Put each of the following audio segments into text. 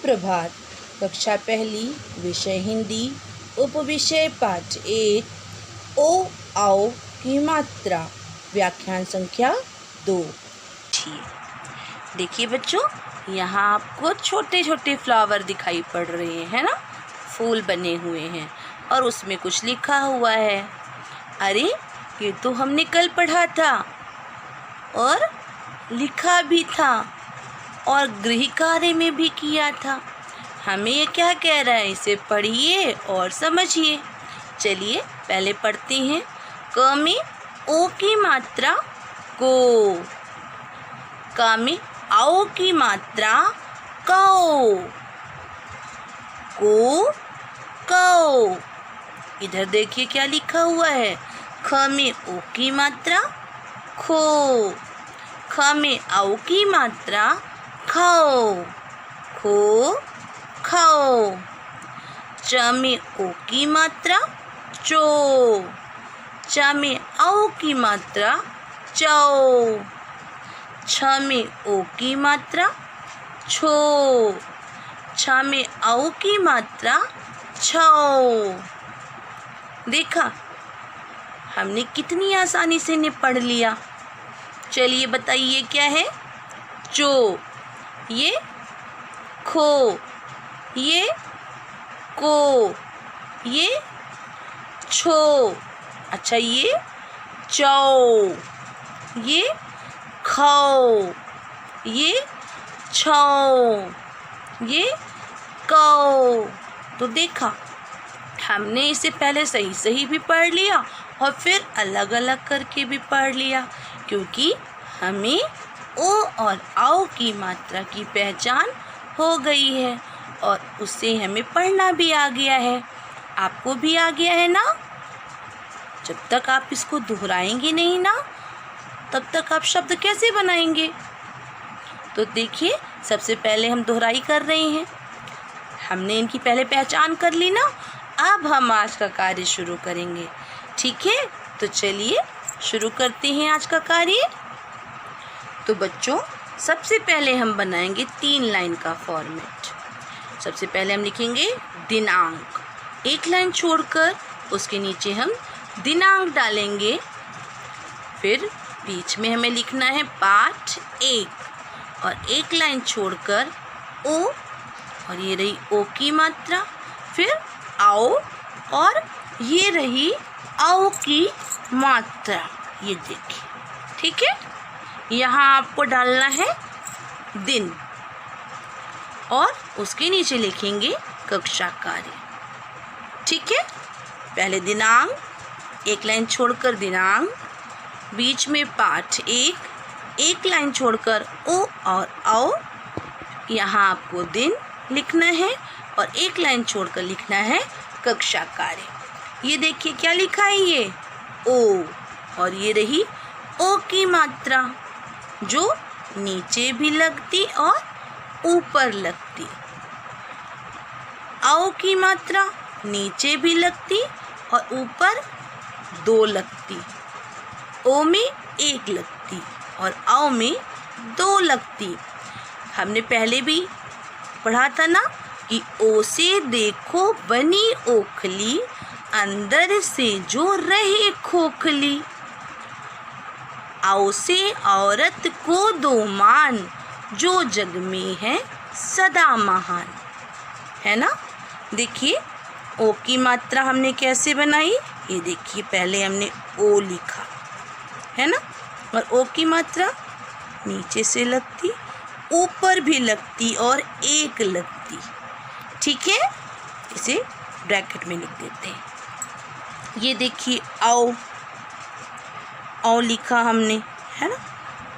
सुप्रभात। कक्षा पहली, विषय हिंदी, उपविषय पाठ 1, ओ आओ की मात्रा, व्याख्यान संख्या 2। देखिए बच्चों, यहाँ आपको छोटे छोटे फ्लावर दिखाई पड़ रहे हैं, है ना। फूल बने हुए हैं और उसमें कुछ लिखा हुआ है। अरे, ये तो हमने कल पढ़ा था और लिखा भी था और गृह कार्य में भी किया था। हमें ये क्या कह रहा है, इसे पढ़िए और समझिए। चलिए पहले पढ़ते हैं। क में ओ की मात्रा को, क में आओ की मात्रा कौ, को कौ। इधर देखिए क्या लिखा हुआ है। ख में ओ की मात्रा खो, ख में औ की मात्रा खो, खो खो। च में ओ की मात्रा चो, च में औ की मात्रा चौ, छ में ओ की मात्रा छो, छ में औ की मात्रा छौ। देखा, हमने कितनी आसानी से इन्हें पढ़ लिया। चलिए बताइए क्या है। चो, ये खो, ये को, ये छो। अच्छा, ये चौ, ये खौ, ये छौ, ये कौ। तो देखा, हमने इसे पहले सही सही भी पढ़ लिया और फिर अलग अलग करके भी पढ़ लिया, क्योंकि हमें ओ और आओ की मात्रा की पहचान हो गई है और उससे हमें पढ़ना भी आ गया है। आपको भी आ गया है ना। जब तक आप इसको दोहराएंगे नहीं ना, तब तक आप शब्द कैसे बनाएंगे। तो देखिए, सबसे पहले हम दोहराई कर रहे हैं। हमने इनकी पहले पहचान कर ली ना। अब हम आज का कार्य शुरू करेंगे, ठीक है। तो चलिए शुरू करते हैं आज का कार्य। तो बच्चों, सबसे पहले हम बनाएंगे 3 लाइन का फॉर्मेट। सबसे पहले हम लिखेंगे दिनांक, एक लाइन छोड़कर उसके नीचे हम दिनांक डालेंगे। फिर बीच में हमें लिखना है पाठ 1 और एक लाइन छोड़कर ओ, और ये रही ओ की मात्रा। फिर आओ और ये रही आओ की मात्रा, ये देखिए, ठीक है। यहाँ आपको डालना है दिन और उसके नीचे लिखेंगे कक्षा कार्य, ठीक है। पहले दिनांक, एक लाइन छोड़कर दिनांक, बीच में पाठ 1, एक लाइन छोड़कर ओ और आओ। यहाँ आपको दिन लिखना है और एक लाइन छोड़कर लिखना है कक्षा कार्य। ये देखिए क्या लिखा है, ये ओ, और ये रही ओ की मात्रा, जो नीचे भी लगती और ऊपर लगती। आओ की मात्रा नीचे भी लगती और ऊपर 2 लगती। ओ में 1 लगती और आओ में 2 लगती। हमने पहले भी पढ़ा था ना कि ओ से देखो बनी ओखली, अंदर से जो रहे खोखली। आओ से औरत को दो मान, जो जग में है सदा महान, है ना। देखिए, ओ की मात्रा हमने कैसे बनाई। ये देखिए, पहले हमने ओ लिखा, है ना, और ओ की मात्रा नीचे से लगती, ऊपर भी लगती और 1 लगती, ठीक है। इसे ब्रैकेट में लिख देते हैं। ये देखिए आओ, औ लिखा हमने, है ना,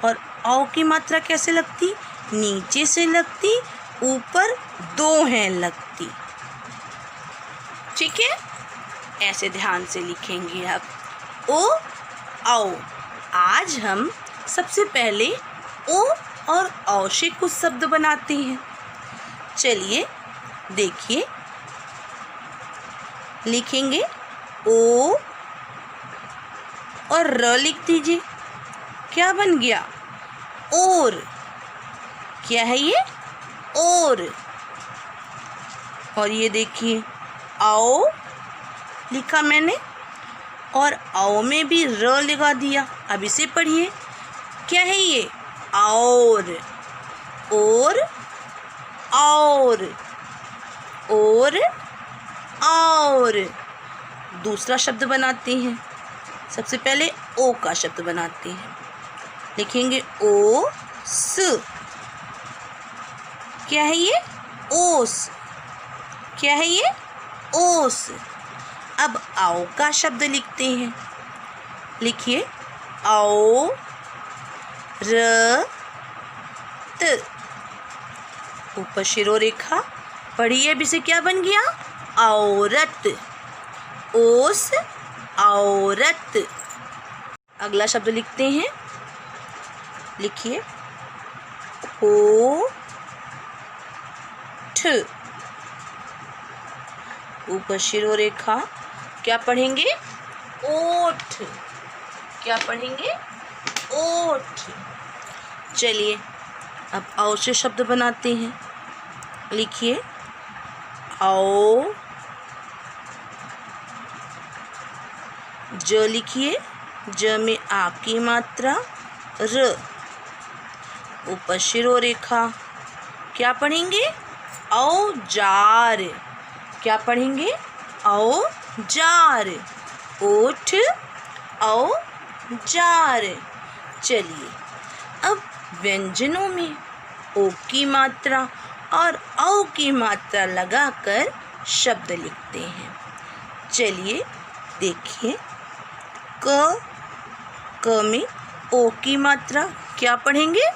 और औ की मात्रा कैसे लगती, नीचे से लगती, ऊपर 2 हैं लगती, ठीक है। ऐसे ध्यान से लिखेंगे आप ओ आओ। आज हम सबसे पहले ओ और औ से कुछ शब्द बनाते हैं। चलिए देखिए, लिखेंगे ओ और र लिख दीजिए। क्या बन गया, और। क्या है ये, और। और ये देखिए आओ लिखा मैंने और आओ में भी र लगा दिया। अब इसे पढ़िए, क्या है ये? और और दूसरा शब्द बनाते हैं। सबसे पहले ओ का शब्द बनाते हैं। लिखेंगे ओ स। क्या है ये? ओस। क्या है ये? ओस। अब आओ का शब्द लिखते हैं। लिखिए आओ र त। ऊपर शिरो रेखा पढ़िए। अब इसे क्या बन गया? औरत। ओस औरत। अगला शब्द लिखते हैं। लिखिए ओ ठ। ऊपर शिरो रेखा क्या पढ़ेंगे? ओठ। क्या पढ़ेंगे? ओठ। चलिए अब औ से शब्द बनाते हैं। लिखिए आओ ज। लिखिए ज में आ की मात्रा र। ऊपर शिरो रेखा क्या पढ़ेंगे? औजार। क्या पढ़ेंगे? औजार। ओठ औजार। चलिए अब व्यंजनों में ओ की मात्रा और औ की मात्रा लगाकर शब्द लिखते हैं। चलिए देखिए क में ओ की मात्रा क्या पढ़ेंगे?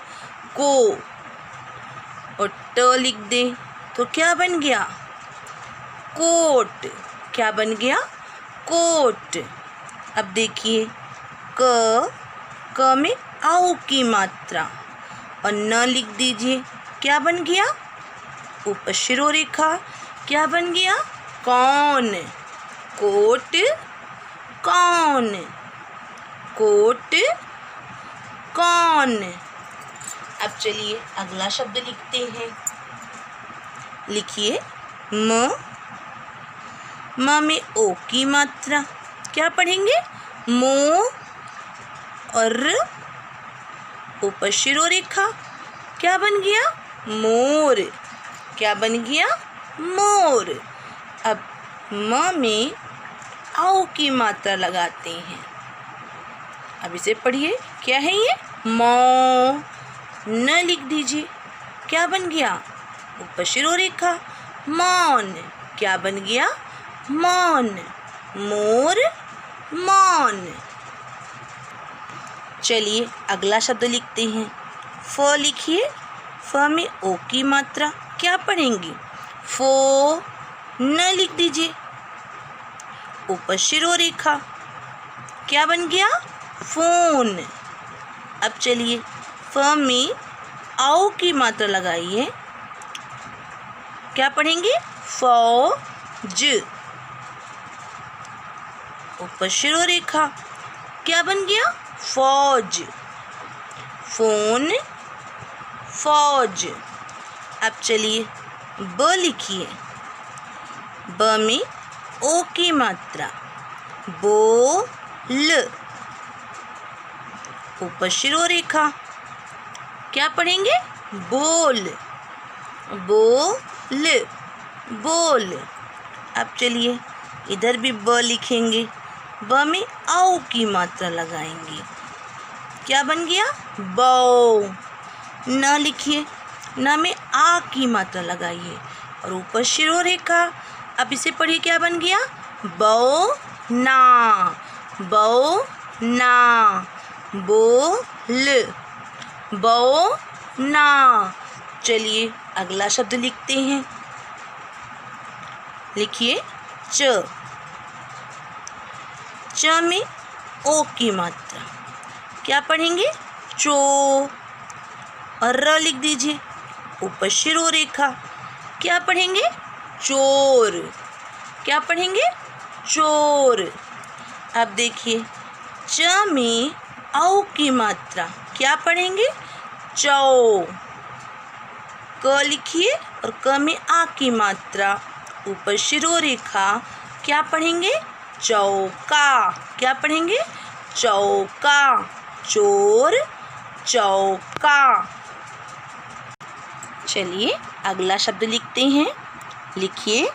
को। और ट लिख दें तो क्या बन गया? कोट। क्या बन गया? कोट। अब देखिए क में आओ की मात्रा और न लिख दीजिए। क्या बन गया? ऊपर शिरो रेखा क्या बन गया? कौन। कोट कौन। कोट कौन। अब चलिए अगला शब्द लिखते हैं। लिखिए म में ओ की मात्रा क्या पढ़ेंगे? मो और ऊपर शिरो रेखा क्या बन गया? मोर। क्या बन गया? मोर। अब म में आओ की मात्रा लगाते हैं। अब इसे पढ़िए। क्या है ये? मौ। न लिख दीजिए। क्या बन गया? ऊपर शिरो रेखा मौन। क्या बन गया? मौन। मोर मौन। चलिए अगला शब्द लिखते हैं। फ। लिखिए फ में ओ की मात्रा क्या पढ़ेंगे? फो। न लिख दीजिए। ऊपर शिरो रेखा क्या बन गया? फोन। अब चलिए फ में आओ की मात्रा लगाइए। क्या पढ़ेंगे? फौज। ऊपर शिरो रेखा क्या बन गया? फौज। फोन फौज। अब चलिए ब लिखिए ब में ओ की मात्रा बोल। ऊपर शिरो रेखा क्या पढ़ेंगे? बोल। बोल बोल। अब चलिए इधर भी ब लिखेंगे। ब में आओ की मात्रा लगाएंगे। क्या बन गया? बौ। न लिखिए न में आ की मात्रा लगाइए और ऊपर शिरो रेखा। अब इसे पढ़िए। क्या बन गया? बौ ना। बौ ना। बोल। बौ ना। चलिए अगला शब्द लिखते हैं। लिखिए च। च में ओ की मात्रा क्या पढ़ेंगे? चो। और र लिख दीजिए। ऊपर शिरो रेखा क्या पढ़ेंगे? चोर। क्या पढ़ेंगे? चोर। अब देखिए च में औ की मात्रा क्या पढ़ेंगे? चौ। क लिखिए और क में आ की मात्रा ऊपर शिरोरेखा, क्या पढ़ेंगे? चौका। क्या पढ़ेंगे? चौका। चोर चौका। चलिए अगला शब्द लिखते हैं। लिखिए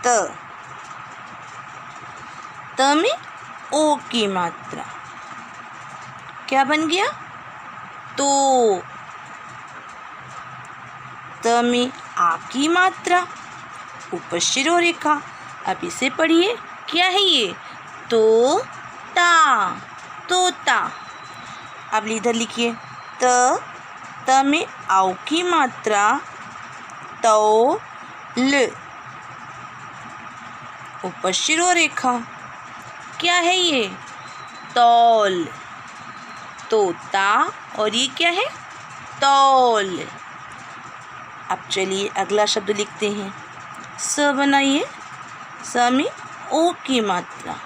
त। त में ओ की मात्रा, क्या बन गया? तो। त में आ की मात्रा, ऊपर शिरोरेखा। अब इसे पढ़िए, क्या है ये? तोता। तोता। अब इधर लिखिए त में आउ की मात्रा, तौल, ऊपर शिरोरेखा। क्या है ये? तौल। तोता और ये क्या है? तौल। अब चलिए अगला शब्द लिखते हैं। स बनाइए। स में ओ की मात्रा।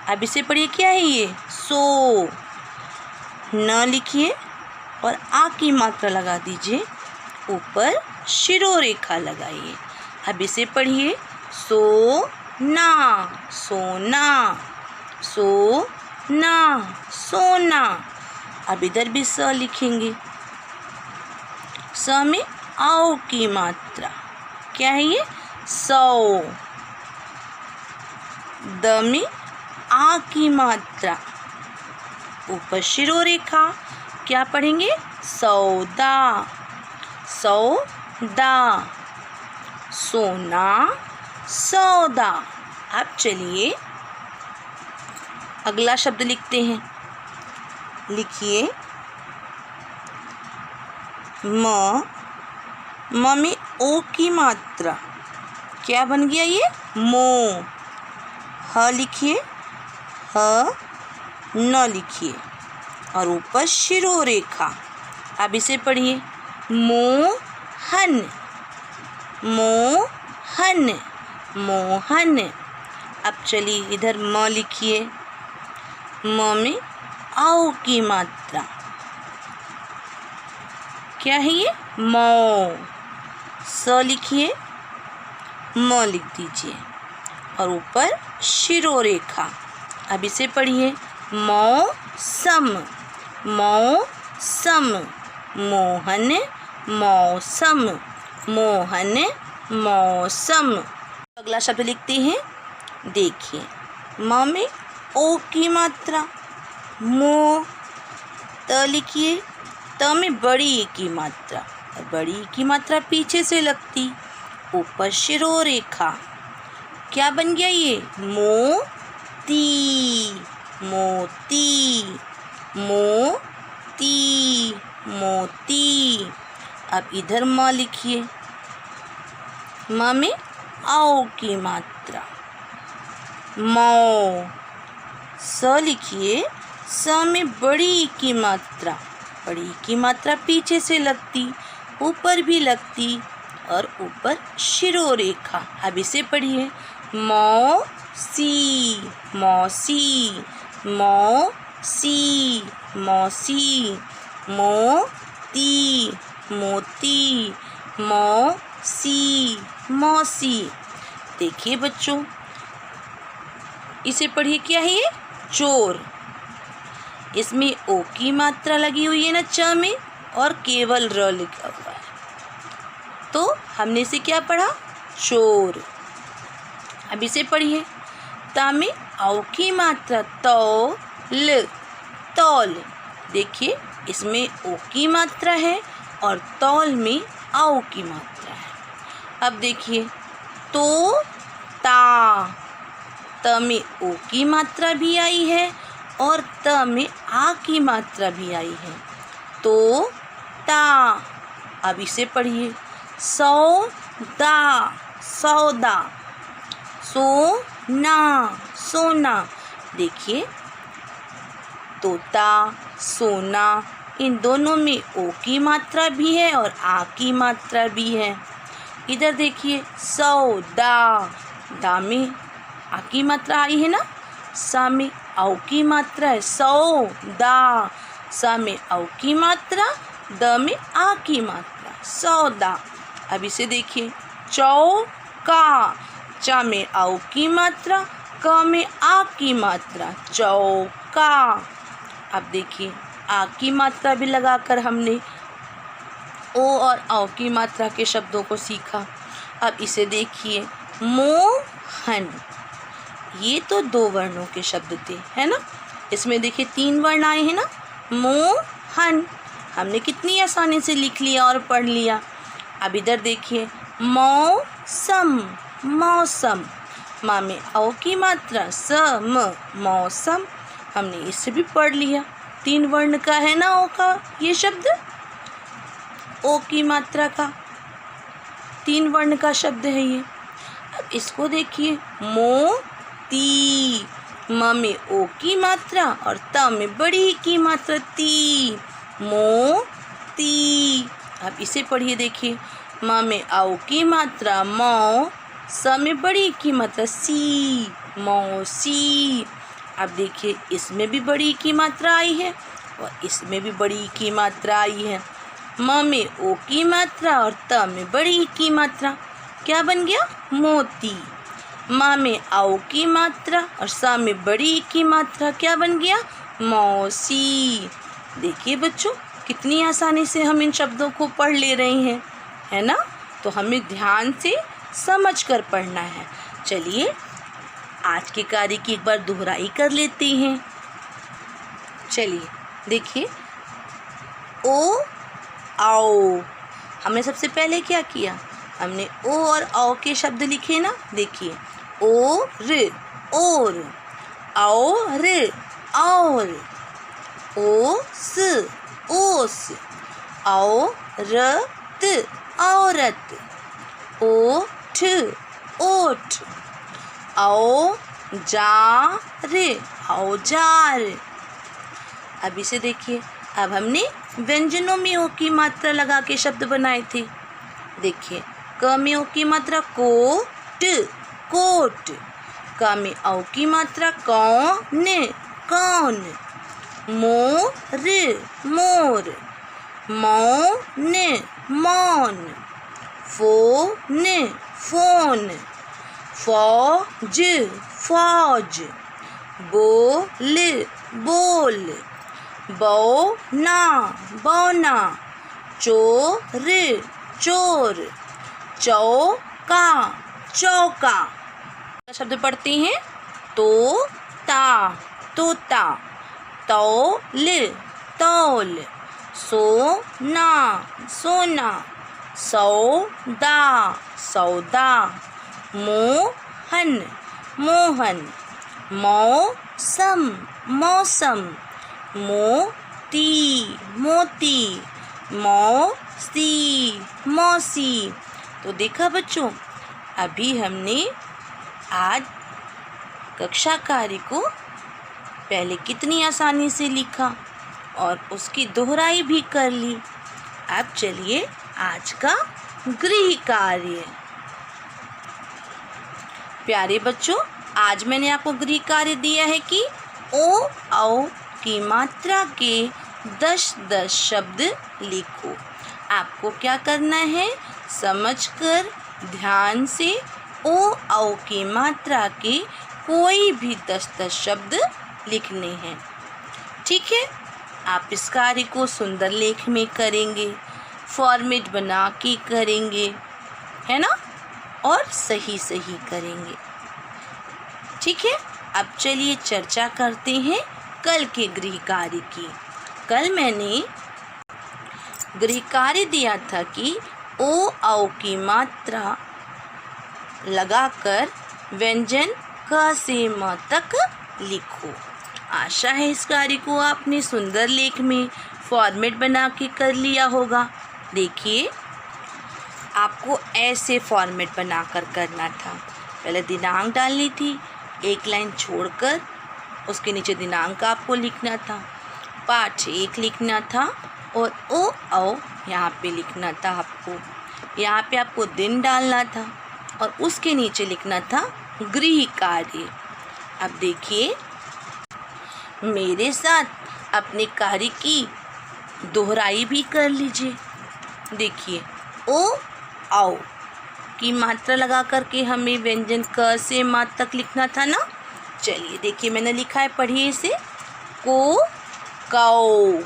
अब इसे पढ़िए, क्या है ये? सो। न लिखिए और आ की मात्रा लगा दीजिए, ऊपर शिरोरेखा लगाइए। अब इसे पढ़िए, सोना। सोना। सोना। सोना। अब इधर भी स लिखेंगे। स में आओ की मात्रा, क्या है ये? सौ। द में आ की मात्रा, ऊपर शिरोरेखा। क्या पढ़ेंगे? सौदा। सौदा। सोना सौदा। अब चलिए अगला शब्द लिखते हैं। लिखिए म। म में ओ की मात्रा, क्या बन गया ये? मो। ह लिखिए। ह न लिखिए और ऊपर शिरोरेखा। अब इसे पढ़िए, मोहन। मोहन। मोहन। अब चलिए इधर म लिखिए। म में आओ की मात्रा, क्या है ये? मौ। स लिखिए, म लिख दीजिए और ऊपर शिरोरेखा। अब इसे पढ़िए, मौसम। मौसम। मोहन मौसम। मोहन मौसम। अगला शब्द लिखते हैं। देखिए म में ओ की मात्रा, मो। त लिखिए। त में बड़ी ई की मात्रा, और बड़ी ई की मात्रा पीछे से लगती, ऊपर शिरोरेखा। क्या बन गया ये? मोती। मोती। मोती। मोती। अब इधर म लिखिए। म में आओ की मात्रा, मौ। स लिखिए। स में बड़ी ई की मात्रा, बड़ी ई की मात्रा पीछे से लगती, ऊपर भी लगती और ऊपर शिरोरेखा। अब इसे पढ़िए, मौसी। मौसी। मौसी। मौसी। मोती। मोती। मौसी। मौसी। देखिए बच्चों, इसे पढ़िए, क्या है ये? चोर। इसमें ओ की मात्रा लगी हुई है ना च में, और केवल र लिखा हुआ है, तो हमने इसे क्या पढ़ा? चोर। अब इसे पढ़िए, ता में औ की मात्रा, तौल। तौल। देखिए इसमें ओ की मात्रा है और तौल में आओ की मात्रा है। अब देखिए, तो ता। त में ओ की मात्रा भी आई है और त में आ की मात्रा भी आई है, तो ता। अब इसे पढ़िए, सौदा। सौदा। सोना। सोना। देखिए तोता, सोना, इन दोनों में ओ की मात्रा भी है और आ की मात्रा भी है। इधर देखिए, सौदा। दा में आ की मात्रा आई है ना, सा में औ की मात्रा है, सौदा। सा में औ की मात्रा, द में आ की मात्रा, सौदा। अब इसे देखिए, चौका। चौका। च में औ की मात्रा, क में आ की मात्रा, चौका। अब देखिए आ की मात्रा भी लगाकर हमने ओ और औ की मात्रा के शब्दों को सीखा। अब इसे देखिए, मोहन, ये तो 2 वर्णों के शब्द थे, है ना। इसमें देखिए 3 वर्ण आए हैं ना, मोहन, हमने कितनी आसानी से लिख लिया और पढ़ लिया। अब इधर देखिए, मौसम, मौसम, मा में औ की मात्रा, स म, मौसम, हमने इसे भी पढ़ लिया। 3 वर्ण का है ना ओ का ये शब्द, ओ की मात्रा का 3 वर्ण का शब्द है ये। अब इसको देखिए, मोती, म में ओ की मात्रा और त में बड़ी की मात्रा, ती, मोती। अब इसे पढ़िए, देखिए, म में औ की मात्रा, मौ, स में बड़ी की मात्रा, सी, मौसी। अब देखिए इसमें भी बड़ी की मात्रा आई है और इसमें भी बड़ी की मात्रा आई है। म में ओ की मात्रा और त में बड़ी की मात्रा, क्या बन गया, मोती। मा में औ की मात्रा और सा में बड़ी की मात्रा, क्या बन गया, मौसी। देखिए बच्चों, कितनी आसानी से हम इन शब्दों को पढ़ ले रहे हैं, है ना। तो हमें ध्यान से समझ कर पढ़ना है। चलिए आज के कार्य की एक बार दोहराई कर लेते हैं। चलिए देखिए, ओ आओ, हमने सबसे पहले क्या किया, हमने ओ और औ के शब्द लिखे ना। देखिए, ओ र, और, और, और, ओ स, ओस, औरत, औरत, ओठ, ओठ, औजार, औजार। अब इसे देखिए, अब हमने व्यंजनों में ओ की मात्रा लगा के शब्द बनाए थे। देखिए, क में ओ की मात्रा, कोट, कोट, क में औ की मात्रा, कौन, कौन, मोर, मोर, मौन, मौन, फोन, फोन, फौज, फौज, बोल, बोल, बौना, बौना, चोर, चोर, चौका, चौका। शब्द पढ़ते हैं, तोता, तोता, तौल, तौल, सोना, सोना, सौदा, सौदा, मोहन, मोहन, मौसम, मौसम, मोती, मोती, मौसी, मौसी। तो देखा बच्चों, अभी हमने आज कक्षा कार्य को पहले कितनी आसानी से लिखा और उसकी दोहराई भी कर ली। अब चलिए आज का गृह कार्य। प्यारे बच्चों, आज मैंने आपको गृह कार्य दिया है कि ओ औ की मात्रा के 10-10 शब्द लिखो। आपको क्या करना है, समझकर ध्यान से ओ औ की मात्रा के कोई भी 10-10 शब्द लिखने हैं। ठीक है, आप इस कार्य को सुंदर लेख में करेंगे, फॉर्मेट बना के करेंगे, है ना, और सही सही करेंगे। ठीक है, अब चलिए चर्चा करते हैं कल के गृह कार्य की। कल मैंने गृह कार्य दिया था कि ओ औ की मात्रा लगाकर व्यंजन क से म तक लिखो। आशा है इस कार्य को आपने सुंदर लेख में फॉर्मेट बना के कर लिया होगा। देखिए, आपको ऐसे फॉर्मेट बनाकर करना था। पहले दिनांक डालनी थी, एक लाइन छोड़कर उसके नीचे दिनांक आपको लिखना था, पाठ 1 लिखना था और ओ औ यहाँ पे लिखना था। आपको यहाँ पे आपको दिन डालना था और उसके नीचे लिखना था गृह कार्य। अब देखिए, मेरे साथ अपने कार्य की दोहराई भी कर लीजिए। देखिए, ओ आओ, की मात्रा लगा करके हमें व्यंजन क से मा तक लिखना था ना। चलिए देखिए मैंने लिखा है, पढ़िए इसे। को कौ,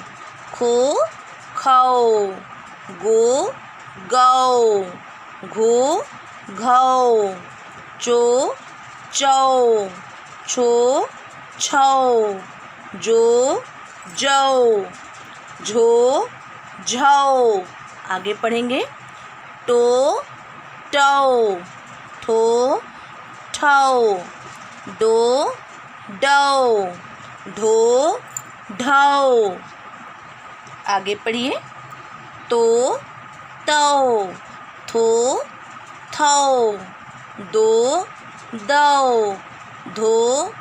खो खौ, गो गौ, घो घौ, चो चौ, छो छौ, जो जौ, झो झौ। आगे पढ़ेंगे। टो टौ, ठो ठौ, डो डौ, ढो ढौ। आगे पढ़िए। तो तौ, थो थौ, दो दौ, धो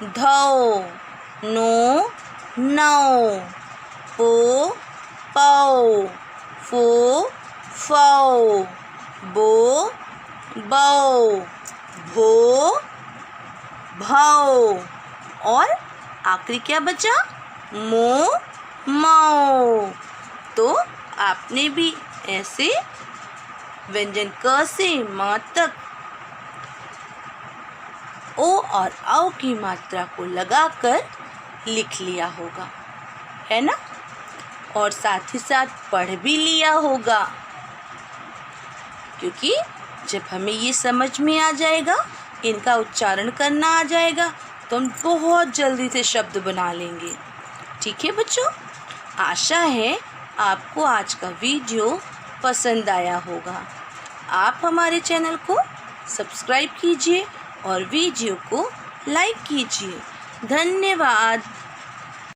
धौ, नो नौ, पो पौ, फो फौ, बो बौ, भो भौ। और आखिरी क्या बचा? मो मौ। तो आपने भी ऐसे व्यंजन क से म तक ओ और औ की मात्रा को लगाकर लिख लिया होगा, है ना। और साथ ही साथ पढ़ भी लिया होगा, क्योंकि जब हमें ये समझ में आ जाएगा, इनका उच्चारण करना आ जाएगा, तो हम बहुत जल्दी से शब्द बना लेंगे। ठीक है बच्चों, आशा है आपको आज का वीडियो पसंद आया होगा। आप हमारे चैनल को सब्सक्राइब कीजिए और वीडियो को लाइक कीजिए। धन्यवाद।